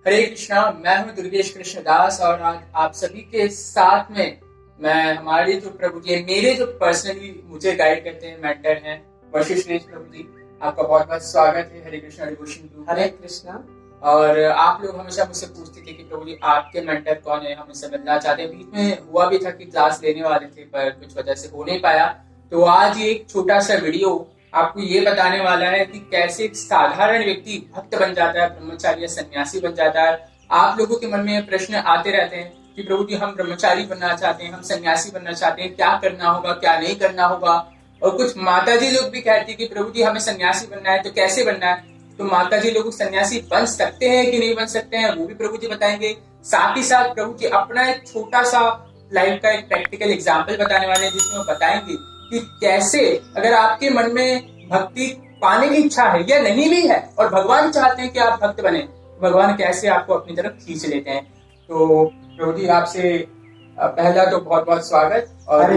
हरे कृष्णा। मैं हूं दुर्गेश कृष्णदास और आज आप सभी के साथ में मैं हमारे जो प्रभु जी मेरे जो पर्सनली मुझे गाइड करते हैं मेंटर हैं वशिष्ठ प्रभु जी। आपका बहुत बहुत स्वागत है हरे कृष्णा डिवोशन ग्रुप। हरे कृष्णा। और आप लोग हमेशा मुझसे पूछते थे कि प्रभु जी आपके मेंटर कौन है, हम इससे मिलना चाहते हैं। बीच में हुआ भी था कि क्लास लेने वाले थे पर कुछ वजह से हो नहीं पाया। तो आज एक छोटा सा वीडियो आपको ये बताने वाला है कि कैसे एक साधारण व्यक्ति भक्त बन जाता है, ब्रह्मचारी या सन्यासी बन जाता है। आप लोगों के मन में प्रश्न आते रहते हैं कि प्रभु जी हम ब्रह्मचारी बनना चाहते हैं, हम सन्यासी बनना चाहते हैं, क्या करना होगा क्या नहीं करना होगा। और कुछ माताजी लोग भी कहती है कि प्रभु जी हमें सन्यासी बनना है तो कैसे बनना है। तो माताजी लोग सन्यासी बन सकते हैं कि नहीं बन सकते हैं वो भी प्रभु जी बताएंगे। साथ ही साथ प्रभु जी अपना एक छोटा सा लाइफ का एक प्रैक्टिकल एग्जाम्पल बताने वाले हैं जिसमें वो बताएंगे कि कैसे अगर आपके मन में भक्ति पाने की इच्छा है या नहीं भी है और भगवान चाहते हैं कि आप भक्त बने, भगवान कैसे आपको अपनी तरफ खींच लेते हैं। तो प्रभु जी आपसे पहला तो बहुत बहुत स्वागत। और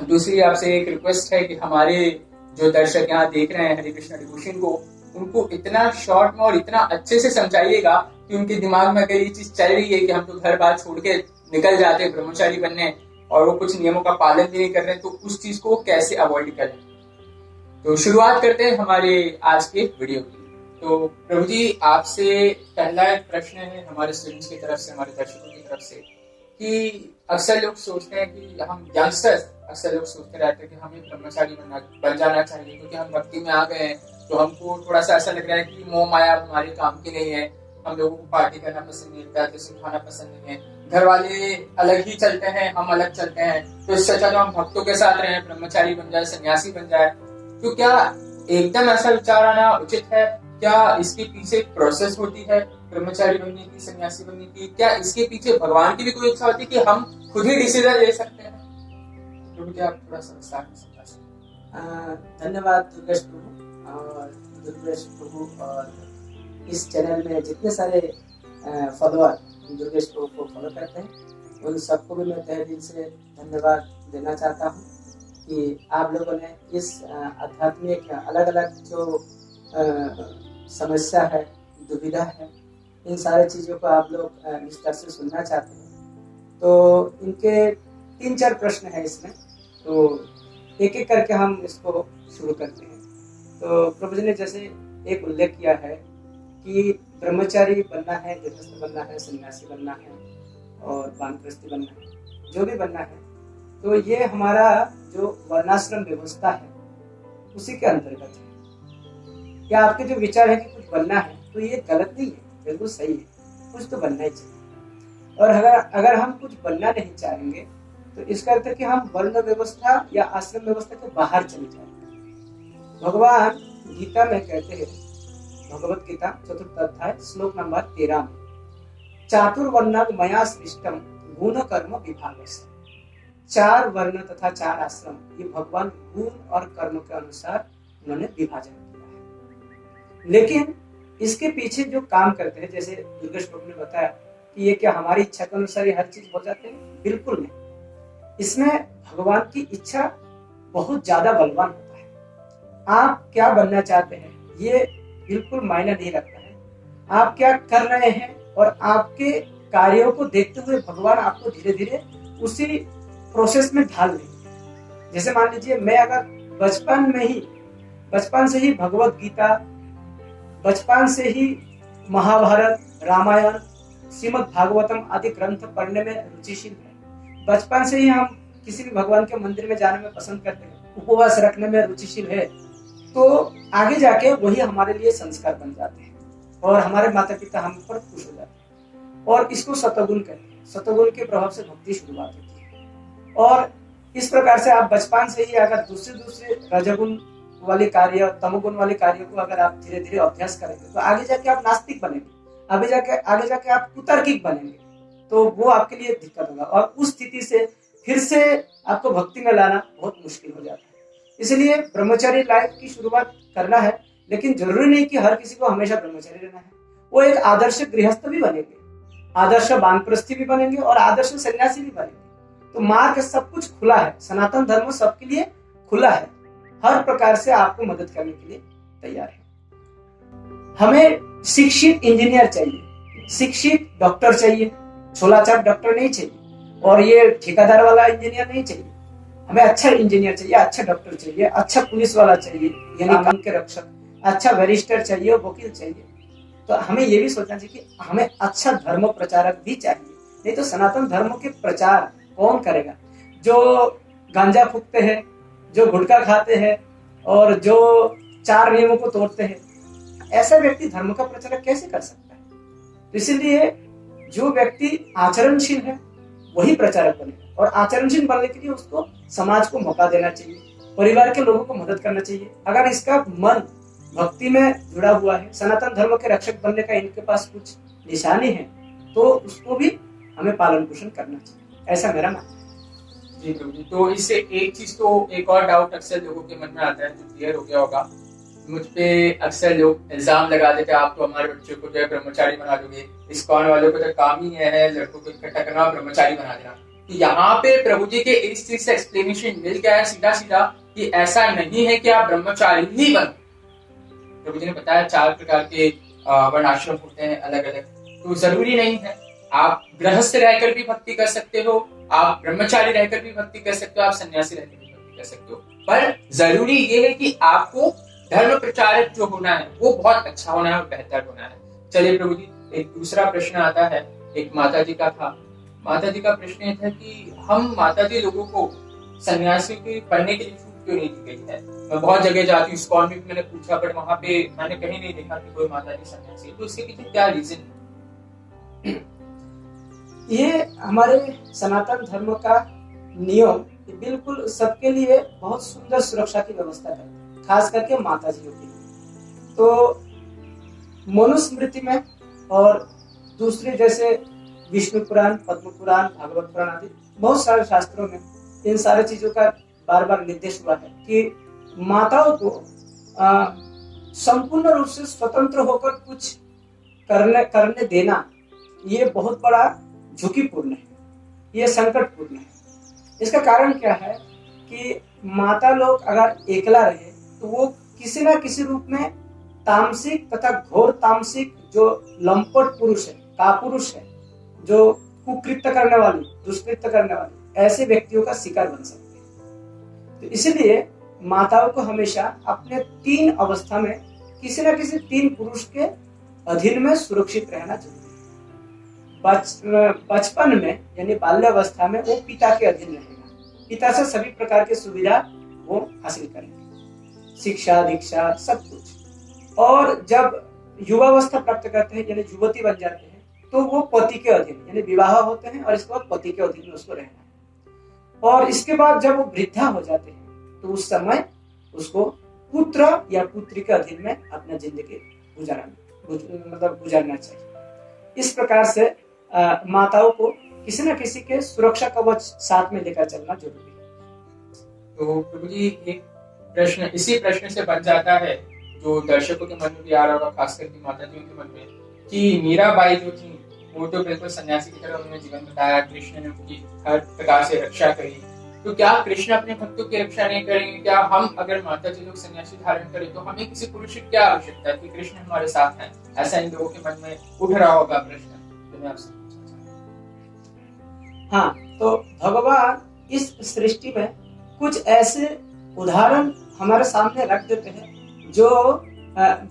दूसरी आपसे एक रिक्वेस्ट है कि हमारे जो दर्शक यहाँ देख रहे हैं हरे कृष्णा डिवोशन को, उनको इतना शॉर्ट में और इतना अच्छे से समझाइएगा कि उनके दिमाग में अगर ये चीज चल रही है कि हम तो घर बार छोड़ के निकल जाते हैं ब्रह्मचारी बनने और वो कुछ नियमों का पालन भी नहीं कर रहे, तो उस चीज को कैसे अवॉइड करें। तो शुरुआत करते हैं हमारे आज के वीडियो की। तो प्रभु जी आपसे पहला एक प्रश्न है हमारे स्टूडेंट्स की तरफ से, हमारे दर्शकों की तरफ से, कि अक्सर लोग सोचते हैं कि हम यंगस्टर्स अक्सर लोग सोचते रहते हैं कि हमें ब्रह्मचारी बन जाना चाहिए क्योंकि हम भक्ति में आ गए हैं। तो हमको थोड़ा सा ऐसा लग रहा है कि मोह माया हमारे काम की नहीं है, हम लोगों को पार्टी करना पसंद नहीं, पैसे सिखाना पसंद नहीं है, घर वाले अलग ही चलते हैं हम अलग चलते हैं, तो इससे अच्छा तो हम भक्तों के साथ रहे, ब्रह्मचारी बन जाए, सन्यासी बन जाए। तो क्या एकदम ऐसा विचार आना उचित है? क्या इसके पीछे एक प्रोसेस होती है ब्रह्मचारी बनने की, सन्यासी बनने की? क्या इसके पीछे भगवान की भी कोई इच्छा होती है कि हम खुद ही डिसीजन ले सकते हैं? तो मुझे आप थोड़ा सा विस्तार में समझा सकते। धन्यवाद दुर्गेश प्रभु। और दुर्गेश प्रभु और इस चैनल में जितने सारे फॉलोअर दुर्गेश प्रभु को फॉलो करते हैं उन सबको भी मैं तहे दिल से धन्यवाद देना चाहता हूँ कि आप लोगों ने इस आध्यात्मिक अलग अलग जो समस्या है, दुविधा है, इन सारे चीज़ों को आप लोग विस्तार से सुनना चाहते हैं। तो इनके 3-4 प्रश्न है इसमें, तो एक एक करके हम इसको शुरू करते हैं। तो प्रभु जी ने जैसे एक उल्लेख किया है कि ब्रह्मचारी बनना है, गृहस्थ बनना है, सन्यासी बनना है और वानप्रस्थी बनना है, जो भी बनना है, तो ये हमारा जो वर्णाश्रम व्यवस्था है उसी के अंतर्गत है। या आपके जो विचार है कि कुछ बनना है तो ये गलत नहीं है, बिल्कुल सही है, कुछ तो बनना ही चाहिए। और अगर हम कुछ बनना नहीं चाहेंगे तो इसका अर्थ है कि हम वर्ण व्यवस्था या आश्रम व्यवस्था के बाहर चले जाएंगे। भगवान गीता में कहते हैं, भगवत गीता 4th अध्याय श्लोक नंबर 13 में, चातुर्वर्णाद मया सृष्टम गुण कर्म विभागस्य। 4 वर्ण तथा 4 आश्रम ये भगवान गुण और कर्म के अनुसार उन्होंने विभाजन किया है। लेकिन इसके पीछे जो काम करते हैं, जैसे दुर्गेश प्रभु ने बताया कि ये क्या हमारी इच्छा के अनुसार हर चीज हो जाते हैं? बिल्कुल नहीं। इसमें भगवान की इच्छा बहुत ज्यादा बलवान होता है। आप क्या बनना चाहते हैं ये बिल्कुल मायने नहीं रखता है, आप क्या कर रहे हैं और आपके कार्यों को देखते हुए भगवान आपको धीरे धीरे उसी प्रोसेस में ढाल देंगे। जैसे मान लीजिए मैं अगर बचपन से ही भगवत गीता, बचपन से ही महाभारत, रामायण, श्रीमद् भागवतम आदि ग्रंथ पढ़ने में रुचिशील है, बचपन से ही हम किसी भी भगवान के मंदिर में जाने में पसंद करते हैं, उपवास रखने में रुचिशील है, तो आगे जाके वही हमारे लिए संस्कार बन जाते हैं और हमारे माता पिता हम पर खुश हो जाते हैं। और इसको सतोगुण कहते हैं। सतोगुण के प्रभाव से भक्ति शुरुआत होती है। और इस प्रकार से आप बचपन से ही अगर दूसरे रजगुण वाले कार्य, तमोगुण वाले कार्यों को अगर आप धीरे धीरे अभ्यास करेंगे तो आगे जाके आप नास्तिक बनेंगे, आगे जाके आप कुतार्किक बनेंगे, तो वो आपके लिए दिक्कत होगा और उस स्थिति से फिर से आपको भक्ति में लाना बहुत मुश्किल हो जाता है। इसलिए ब्रह्मचारी लाइफ की शुरुआत करना है, लेकिन जरूरी नहीं कि हर किसी को हमेशा ब्रह्मचारी रहना है। वो एक आदर्श गृहस्थ भी बनेंगे, आदर्श वानप्रस्थी भी बनेंगे और आदर्श सन्यासी भी बनेंगे। तो मार्ग सब कुछ खुला है, सनातन धर्म सबके लिए खुला है, हर प्रकार से आपको मदद करने के लिए तैयार है। हमें शिक्षित इंजीनियर चाहिए, शिक्षित डॉक्टर चाहिए, छोला चाप डॉक्टर नहीं चाहिए, और ये ठेकेदार वाला इंजीनियर नहीं चाहिए। हमें अच्छा इंजीनियर चाहिए, अच्छा डॉक्टर चाहिए, अच्छा पुलिस वाला चाहिए यानी कानून के रक्षक, अच्छा बैरिस्टर चाहिए, वकील चाहिए। तो हमें ये भी सोचना चाहिए कि हमें अच्छा धर्म प्रचारक भी चाहिए, नहीं तो सनातन धर्म के प्रचार कौन करेगा? जो गांजा फूकते हैं, जो गुटखा खाते हैं और जो 4 नियमों को तोड़ते हैं, ऐसा व्यक्ति धर्म का प्रचार कैसे कर सकता है? तो इसीलिए जो व्यक्ति आचरणशील है वही प्रचारक बनेगा, और आचरणशील बनने के लिए उसको समाज को मौका देना चाहिए, परिवार के लोगों को मदद करना चाहिए। अगर इसका मन भक्ति में जुड़ा हुआ है, सनातन धर्म के रक्षक बनने का इनके पास कुछ निशानी है, तो उसको भी हमें पालन पोषण करना चाहिए, ऐसा मेरा मानना है। जी प्रभु जी, तो इससे एक चीज तो एक और डाउट अक्सर लोगों के मन में आता है जो क्लियर हो गया होगा। मुझ पे अक्सर लोग इल्जाम लगा देते हैं, आप तो हमारे बच्चों को जो है ब्रह्मचारी बना दोगे, इस्कॉन वालों को तो काम ही है लड़कों को इकट्ठा करना, ब्रह्मचारी बना देना। तो यहाँ पे प्रभु जी के इस चीज से एक्सप्लेनेशन मिल गया है सीधा सीधा कि ऐसा नहीं है कि आप ब्रह्मचारी ही बनो। प्रभु जी ने बताया 4 प्रकार के वर्णाश्रम होते हैं अलग अलग, तो जरूरी नहीं है। आप गृहस्थ रहकर भी भक्ति कर सकते हो, आप ब्रह्मचारी रहकर भी भक्ति कर सकते हो, आप सन्यासी रहकर भी भक्ति कर सकते हो, पर जरूरी ये है कि आपको धर्म प्रचारक जो होना है वो बहुत अच्छा होना है और बेहतर होना है। चलिए प्रभु जी, एक दूसरा प्रश्न आता है, एक माता जी का था। माता जी का प्रश्न ये था कि हम माता जी लोगों को सन्यासी के पढ़ने के लिए छूट क्यों नहीं दी गई है? मैं बहुत जगह जाती हूँ, इस्कॉन में मैंने पूछा, पर वहां पे मैंने कहीं नहीं देखा कि कोई माता जी सन्यासी है। तो इसके पीछे क्या रीजन है? ये हमारे सनातन धर्म का नियम बिल्कुल सबके लिए बहुत सुंदर सुरक्षा की व्यवस्था करता है, खास करके माताजियों के लिए। तो मनुस्मृति में और दूसरे जैसे विष्णु पुराण, पद्म पुराण, भागवत पुराण आदि बहुत सारे शास्त्रों में इन सारे चीजों का बार बार निर्देश हुआ है कि माताओं को संपूर्ण रूप से स्वतंत्र होकर कुछ करने देना ये बहुत बड़ा झुकीपूर्ण है, ये संकटपूर्ण है। इसका कारण क्या है कि माता लोग अगर एकला रहे तो वो किसी ना किसी रूप में तामसिक तथा घोर तामसिक जो लंपट पुरुष है, कापुरुष है, जो कुकृत्य करने वाली, दुष्कृत्य करने वाली, ऐसे व्यक्तियों का शिकार बन सकते हैं। तो इसलिए माताओं को हमेशा अपने 3 अवस्था में किसी न किसी 3 पुरुष के अधीन में सुरक्षित रहना जरूरी है। बचपन में यानी बाल्यावस्था में वो पिता के अधीन रहेगा, पिता से सभी प्रकार की सुविधा वो हासिल करेंगे, शिक्षा दीक्षा सब कुछ। और जब युवावस्था प्राप्त करते हैं यानी युवती बन जाते हैं तो वो पति के अधीन यानी विवाह होते हैं और इसके बाद पति के अधीन में उसको रहना है। और इसके बाद जब वो वृद्धा हो जाते हैं तो उस समय उसको पुत्र या पुत्री के अधीन में अपना जिंदगी गुजारना चाहिए। इस प्रकार से माताओं को किसी न किसी के सुरक्षा कवच साथ में लेकर चलना जरूरी है। तो प्रभु जी, एक प्रश्न इसी प्रश्न से बन जाता है जो दर्शकों के मन में भी आ रहा होगा, खासकर की माता जी के मन में, कि मीराबाई जो थी वो तो बिल्कुल सन्यासी की तरह उन्होंने जीवन बताया, कृष्ण ने उनकी हर प्रकार से रक्षा करी, तो क्या कृष्ण अपने भक्तों की रक्षा नहीं करेंगे? क्या हम अगर माता जी लोग सन्यासी धारण करें तो हमें किसी पुरुष की क्या आवश्यकता है कि कृष्ण हमारे साथ हैं? ऐसा इन लोगों के मन में उठ रहा होगा प्रश्न, तो मैं आपसे हाँ, तो भगवान इस सृष्टि में कुछ ऐसे उदाहरण हमारे सामने रख देते हैं जो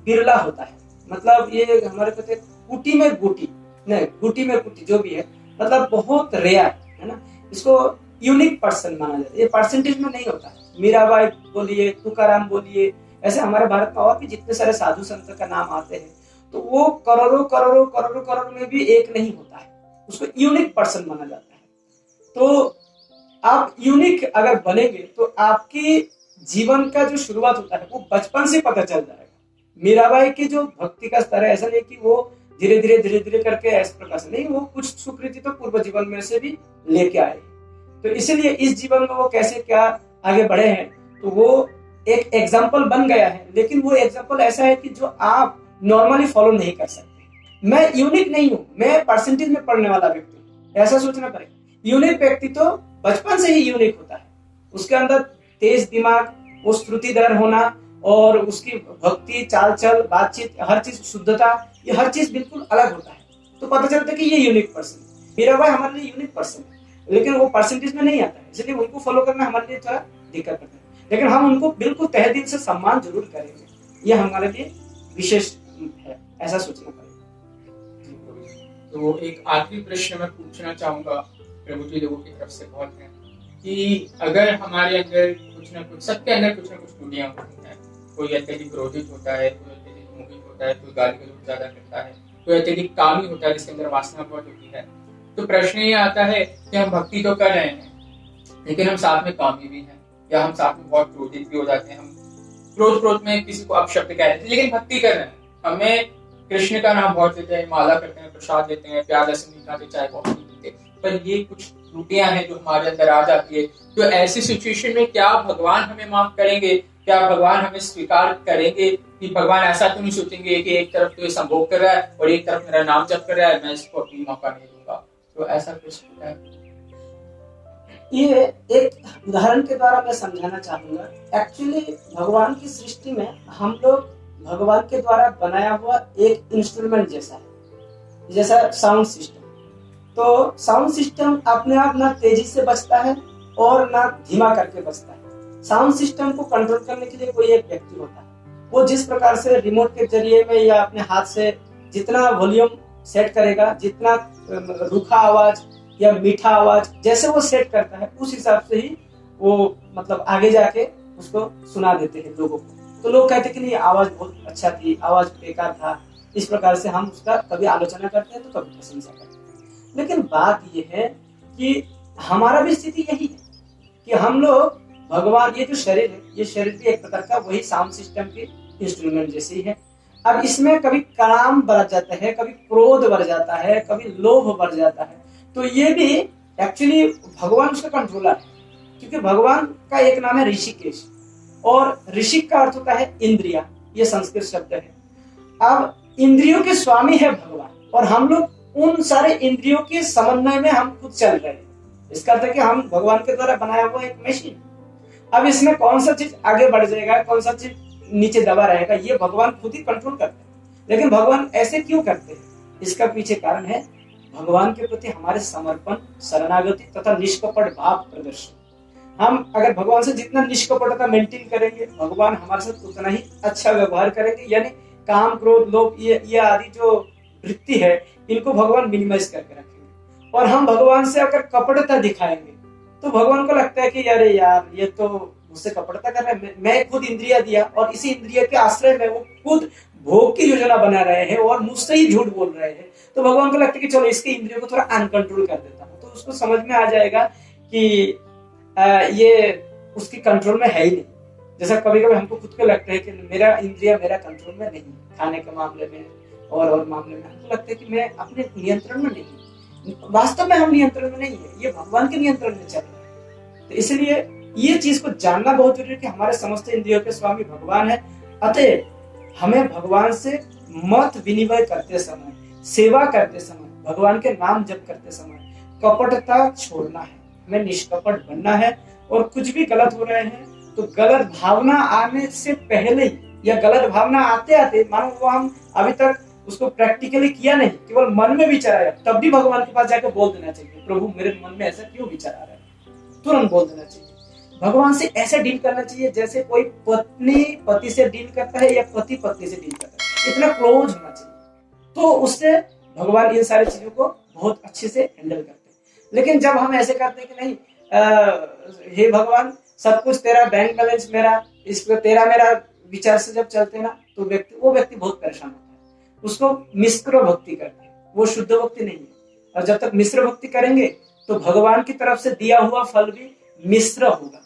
बिरला होता है। मतलब ये हमारे कहते कुटी में गुटी, नहीं गुटी में कुटी, जो भी है, मतलब बहुत रेयर है ना, इसको यूनिक पर्सन माना जाता है। ये परसेंटेज में नहीं होता है। मीराबाई बोलिए, तुकाराम बोलिए, ऐसे हमारे भारत में और भी जितने सारे साधु संत का नाम आते हैं, तो वो करोड़ों करोड़ों करोड़ों करोड़ में भी एक नहीं होता है, उसको यूनिक पर्सन माना जाता है। तो आप यूनिक अगर बनेंगे तो आपकी जीवन का जो शुरुआत होता है वो बचपन से पता चल जाएगा। मीराबाई की जो भक्ति का स्तर है, ऐसा नहीं कि वो धीरे धीरे करके इस प्रकार से नहीं, वो कुछ सुकृति तो पूर्व जीवन में से भी लेके आए। तो इसीलिए इस जीवन में वो कैसे क्या आगे बढ़े हैं, तो वो एक एग्जाम्पल बन गया है। लेकिन वो एग्जाम्पल ऐसा है कि जो आप नॉर्मली फॉलो नहीं कर सकते। मैं यूनिक नहीं हूँ, मैं परसेंटेज में पढ़ने वाला व्यक्ति हूँ, ऐसा सोचना पड़ेगा। यूनिक व्यक्ति तो बचपन से ही यूनिक होता है, उसके अंदर तेज दिमाग, वो श्रुतिधर होना और उसकी भक्ति, चाल चल, बातचीत, हर चीज, शुद्धता, ये हर चीज बिल्कुल अलग होता है। तो पता चलता है कि ये यूनिक पर्सन, मीरा भाई हमारे लिए यूनिक पर्सन है, लेकिन वो परसेंटेज में नहीं आता है, इसलिए उनको फॉलो करना हमारे लिए थोड़ा दिक्कत पड़ता है। लेकिन हम उनको बिल्कुल तहे दिल से सम्मान जरूर करेंगे, ये हमारे लिए विशेष है, ऐसा सोचना पड़ेगा। तो एक आखिरी प्रश्न मैं पूछना चाहूंगा प्रभु जी लोगों की तरफ से बहुत है कि अगर हमारे अंदर कुछ ना कुछ, सबके अंदर कुछ ना कुछ त्रुटियां होती हैं, कोई अत्यधिक क्रोधित होता है, कोई अत्यधिक मोहित होता है, कोई गाली गलौज ज्यादा करता है, कोई अत्यधिक कामी होता है जिसके अंदर वासना बहुत होती है। तो प्रश्न ये आता है कि हम भक्ति तो कर रहे हैं लेकिन हम साथ में कामी भी हैं, या हम साथ में बहुत क्रोधित भी हो जाते हैं, हम क्रोध में किसी को अपशब्द कह देते हैं लेकिन भक्ति कर रहे हैं, हमें कृष्ण का नाम बहुत लेते हैं, माला करते हैं, प्रसाद लेते हैं, प्यार लहसुन नहीं खाते, चाय कॉफी नहीं पीते, पर ये कुछ त्रुटियां हैं जो हमारे अंदर आ जाती है। तो ऐसी सिचुएशन में क्या भगवान हमें माफ करेंगे, क्या भगवान हमें स्वीकार करेंगे कि भगवान ऐसा तो नहीं सोचेंगे कि एक तरफ तो ये संभोग कर रहा है और एक तरफ मेरा नाम जप कर रहा है, मैं इसको अपनी मौका नहीं दूंगा। तो ऐसा कुछ होता है? ये एक उदाहरण के द्वारा मैं समझाना चाहूंगा। एक्चुअली भगवान की सृष्टि में हम लोग भगवान के द्वारा बनाया हुआ एक इंस्ट्रूमेंट जैसा है, जैसा साउंड सिस्टम। तो साउंड सिस्टम अपने आप ना तेजी से बजता है और ना धीमा करके बजता है। साउंड सिस्टम को कंट्रोल करने के लिए कोई एक व्यक्ति होता है, वो जिस प्रकार से रिमोट के जरिए में या अपने हाथ से जितना वॉल्यूम सेट करेगा, जितना रूखा आवाज या मीठा आवाज जैसे वो सेट करता है, उस हिसाब से ही वो मतलब आगे जाके उसको सुना देते हैं लोगों को। तो लोग कहते हैं कि नहीं आवाज बहुत अच्छा थी, आवाज बेकार था, इस प्रकार से हम उसका कभी आलोचना करते हैं तो कभी प्रशंसा करते हैं। लेकिन बात ये है कि हमारा भी स्थिति यही है कि हम लोग भगवान, ये जो शरीर है, ये शरीर भी एक प्रकार का वही साउंड सिस्टम के इंस्ट्रूमेंट जैसे ही है। अब इसमें कभी काम बढ़ जाता है, कभी क्रोध बढ़ जाता है, कभी लोभ बढ़ जाता है, तो ये भी एक्चुअली भगवान उसका कंट्रोलर है, क्योंकि भगवान का एक नाम है ऋषिकेश, और ऋषि का अर्थ होता है इंद्रिया, ये संस्कृत शब्द है। अब इंद्रियों के स्वामी है भगवान, और हम लोग उन सारे इंद्रियों के समन्वय में हम खुद चल रहे हैं। इसका अर्थ है कि हम भगवान के द्वारा बनाया हुआ एक मशीन। अब इसमें कौन सा चीज आगे बढ़ जाएगा, कौन सा चीज नीचे दबा रहेगा, ये भगवान खुद ही कंट्रोल करते हैं। लेकिन भगवान ऐसे क्यों करते हैं, इसका पीछे कारण है भगवान के प्रति हमारे समर्पण, शरणागति तथा निष्कपट भाव प्रदर्शन। हम अगर भगवान से जितना निष्कपटता मेंटेन करेंगे, भगवान हमारे साथ उतना ही अच्छा व्यवहार करेंगे। यानी काम, क्रोध, लोभ, ये आदि जो वृत्ति है, इनको भगवान मिनिमाइज करके रखेंगे। और हम भगवान से अगर कपटता दिखाएंगे तो भगवान को लगता है कि अरे यार ये तो मुझसे कपटता कर रहा है, मैं खुद इंद्रिया दिया और इसी इंद्रिया के आश्रय में वो खुद भोग की योजना बना रहे हैं और मुझसे ही झूठ बोल रहे हैं। तो भगवान को लगता है कि चलो इसके इंद्रियों को थोड़ा अनकंट्रोल कर देता हूँ, तो उसको समझ में आ जाएगा कि ये उसकी कंट्रोल में है ही नहीं। जैसा कभी कभी हमको खुद को लगता है कि मेरा इंद्रिया मेरा कंट्रोल में नहीं, खाने के मामले में और मामले में हमको लगता है कि मैं अपने नियंत्रण में नहीं। वास्तव में हम नियंत्रण में नहीं है, ये भगवान के नियंत्रण में चल रहा है। तो इसलिए ये चीज को जानना बहुत जरूरी है कि हमारे समस्त इंद्रियों के स्वामी भगवान है। अतः हमें भगवान से मत विनिमय करते समय, सेवा करते समय, भगवान के नाम जप करते समय कपटता छोड़ना है, हमें निष्कपट बनना है। और कुछ भी गलत हो रहे हैं तो गलत भावना आने से पहले ही या गलत भावना आते आते, मानो वो हम अभी तक उसको प्रैक्टिकली किया नहीं, केवल मन में विचार आया, तब भी भगवान के पास जाकर बोल देना चाहिए, प्रभु मेरे मन में ऐसा क्यों विचार आ रहा है, तुरंत बोल देना चाहिए। भगवान से ऐसे डील करना चाहिए जैसे कोई पत्नी पति से डील करता है या पति पत्नी से डील करता है, इतना क्लोज होना चाहिए। तो उससे भगवान इन सारी चीजों को बहुत अच्छे से हैंडल करते हैं। लेकिन जब हम ऐसे करते हैं कि नहीं हे भगवान सब कुछ तेरा, बैंक बैलेंस मेरा, इसको तेरा मेरा विचार से जब चलते हैं ना, तो वो व्यक्ति बहुत परेशान होता है। उसको मिश्र भक्ति करते हैं, वो शुद्ध भक्ति नहीं है। और जब तक मिश्र भक्ति करेंगे तो भगवान की तरफ से दिया हुआ फल भी मिश्र होगा।